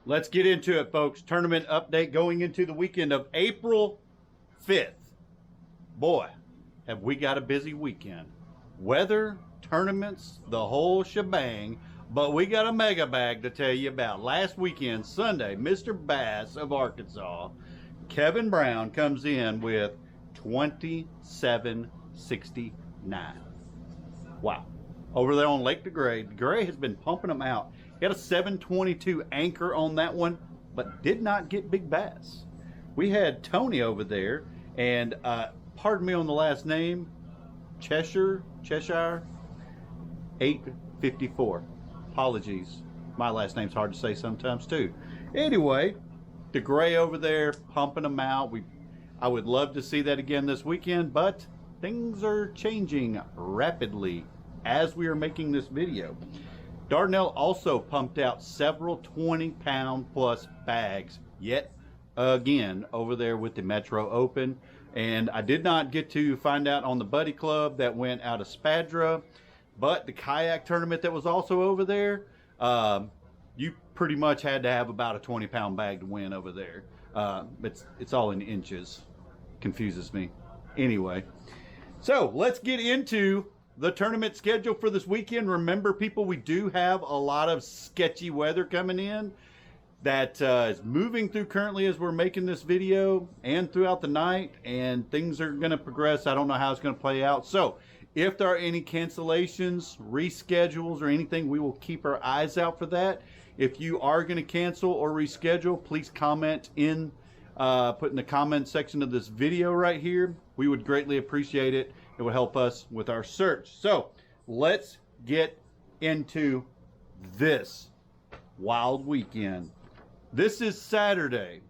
Let's get into it, folks. Tournament update going into the weekend of April 5th. Boy, have we got a busy weekend. Weather, tournaments, the whole shebang. But we got a mega bag to tell you about. Last weekend, Sunday, Mr. Bass of Arkansas, Kevin Brown, comes in with 2769. Wow. Over there on Lake Degray. Degray has been pumping them out. He had a 722 anchor on that one, but did not get big bass. We had Tony over there, and pardon me on the last name, Cheshire, 854. Apologies. My last name's hard to say sometimes too. Anyway, Degray over there pumping them out. I would love to see that again this weekend, but things are changing rapidly as we are making this video. Dardanelle also pumped out several 20-pound plus bags yet again over there with the Metro Open. And I did not get to find out on the Buddy Club that went out of Spadra, but the kayak tournament that was also over there, you pretty much had to have about a 20-pound bag to win over there. It's all in inches. Confuses me. Anyway, so let's get into the tournament schedule for this weekend. Remember, people, we do have a lot of sketchy weather coming in that is moving through currently as we're making this video and throughout the night, and things are going to progress. I don't know how it's going to play out. So if there are any cancellations, reschedules, or anything, we will keep our eyes out for that. If you are going to cancel or reschedule, please comment in, put in the comment section of this video right here. We would greatly appreciate it. It will help us with our search. So let's get into this wild weekend. This is Saturday.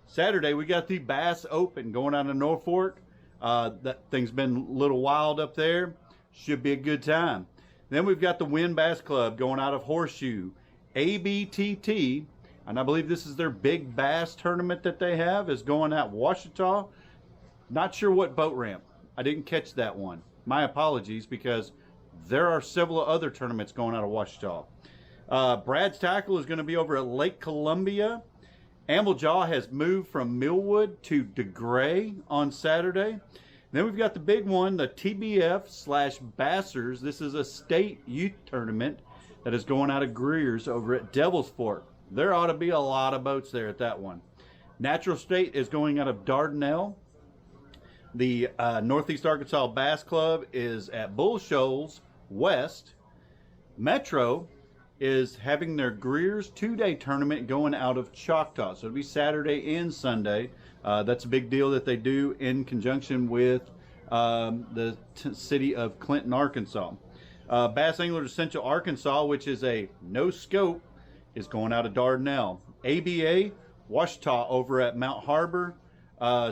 Saturday, we got the Bass Open going on in Norfolk. That thing's been a little wild up there. Should be a good time. Then we've got the Wynn Bass Club going out of Horseshoe. ABTT, and I believe this is their big bass tournament that they have, is going out Washita. Not sure what boat ramp. I didn't catch that one. My apologies, because there are several other tournaments going out of Washita. Brad's Tackle is going to be over at Lake Columbia. Amblejaw has moved from Millwood to Degray on Saturday. Then we've got the big one, the TBF/Bassers. This is a state youth tournament that is going out of Greer's over at Devil's Fork. There ought to be a lot of boats there at that one. Natural State is going out of Dardanelle. The Northeast Arkansas Bass Club is at Bull Shoals West. Metro is having their Greer's two-day tournament going out of Choctaw. So it'll be Saturday and Sunday. That's a big deal that they do in conjunction with the city of Clinton, Arkansas. Bass Anglers Central Arkansas, which is a no scope, is going out of Dardanelle. ABA, Washita over at Mount Harbor.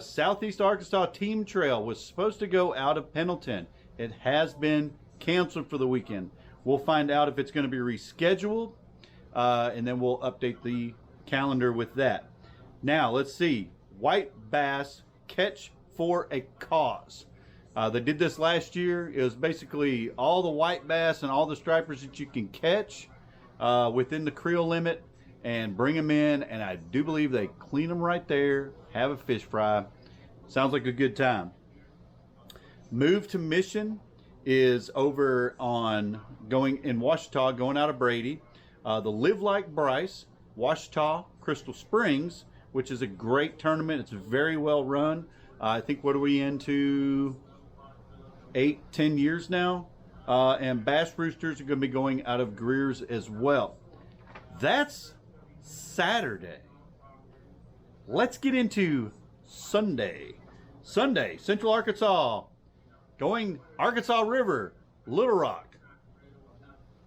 Southeast Arkansas Team Trail was supposed to go out of Pendleton. It has been canceled for the weekend. We'll find out if it's going to be rescheduled, and then we'll update the calendar with that. Now, let's see. White Bass Catch for a Cause. They did this last year. It was basically all the white bass and all the stripers that you can catch within the creel limit and bring them in, and I do believe they clean them right there, have a fish fry. Sounds like a good time. Move to Mission is over on going in Washita, going out of Brady. The Live Like Bryce, Washita Crystal Springs, which is a great tournament. It's very well run. I think, what are we into, 8-10 years now? And Bass Roosters are going to be going out of Greer's as well. That's Saturday. Let's get into Sunday. Sunday, Central Arkansas, going Arkansas River, Little Rock.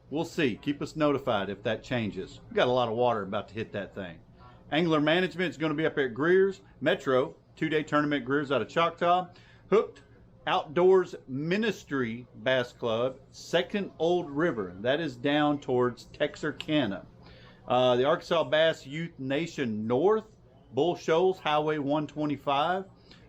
We'll see. Keep us notified if that changes. We've got a lot of water about to hit that thing. Angler Management is going to be up at Greer's. Metro, two-day tournament, Greer's out of Choctaw. Hooked Outdoors Ministry Bass Club, Second Old River. That is down towards Texarkana. The Arkansas Bass Youth Nation North, Bull Shoals, Highway 125.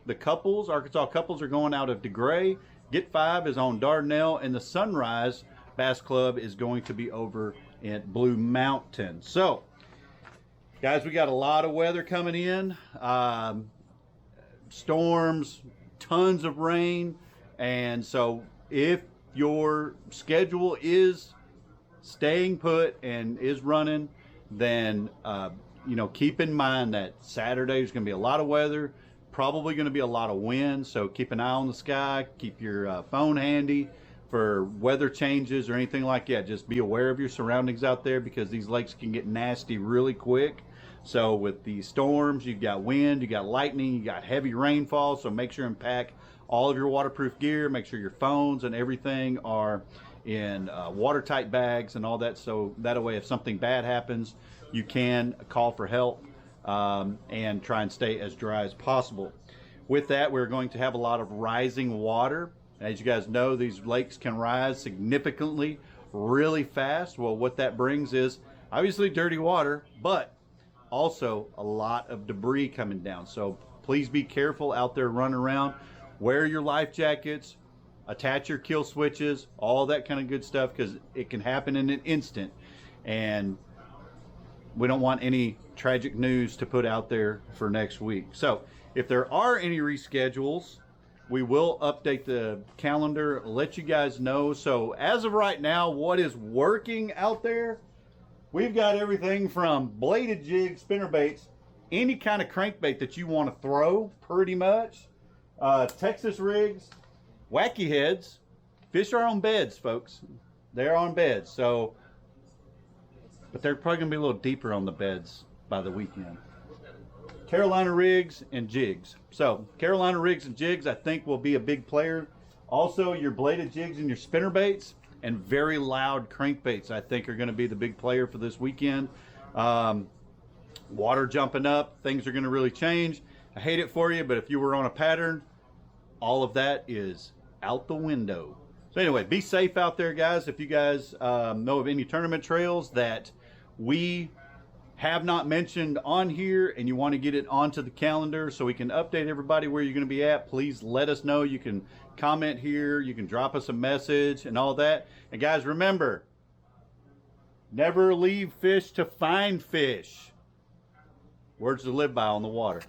The couples, Arkansas couples, are going out of Degray. Get 5 is on Dardanelle, and the Sunrise Bass Club is going to be over at Blue Mountain. So, Guys, we got a lot of weather coming in. Storms, tons of rain. And so if your schedule is staying put and is running, then keep in mind that Saturday is going to be a lot of weather, probably going to be a lot of wind. So keep an eye on the sky, keep your phone handy for weather changes or anything like that. Just be aware of your surroundings out there, because these lakes can get nasty really quick. So with the storms, you've got wind, you got lightning, you got heavy rainfall. So make sure and pack all of your waterproof gear. Make sure your phones and everything are in watertight bags and all that. So that way, if something bad happens, you can call for help and try and stay as dry as possible. With that, we're going to have a lot of rising water. As you guys know, these lakes can rise significantly really fast. Well, what that brings is obviously dirty water, but also a lot of debris coming down. So please be careful out there running around. Wear your life jackets, attach your kill switches, all that kind of good stuff, because it can happen in an instant. And we don't want any tragic news to put out there for next week. So if there are any reschedules, we will update the calendar, let you guys know. So as of right now, what is working out there, we've got everything from bladed jigs, spinner baits, any kind of crankbait that you want to throw, pretty much. Texas rigs, wacky heads. Fish are on beds, folks. They're on beds. So, but they're probably going to be a little deeper on the beds by the weekend. Carolina rigs and jigs. So Carolina rigs and jigs, I think, will be a big player. Also, your bladed jigs and your spinner baits and very loud crankbaits, I think, are going to be the big player for this weekend. Water jumping up, things are going to really change. I hate it for you, but if you were on a pattern, all of that is out the window. So anyway, be safe out there, guys. If you guys know of any tournament trails that we have not mentioned on here and you want to get it onto the calendar so we can update everybody where you're going to be at, please let us know. You can comment here, you can drop us a message and all that. And guys, remember, never leave fish to find fish. Words to live by on the water.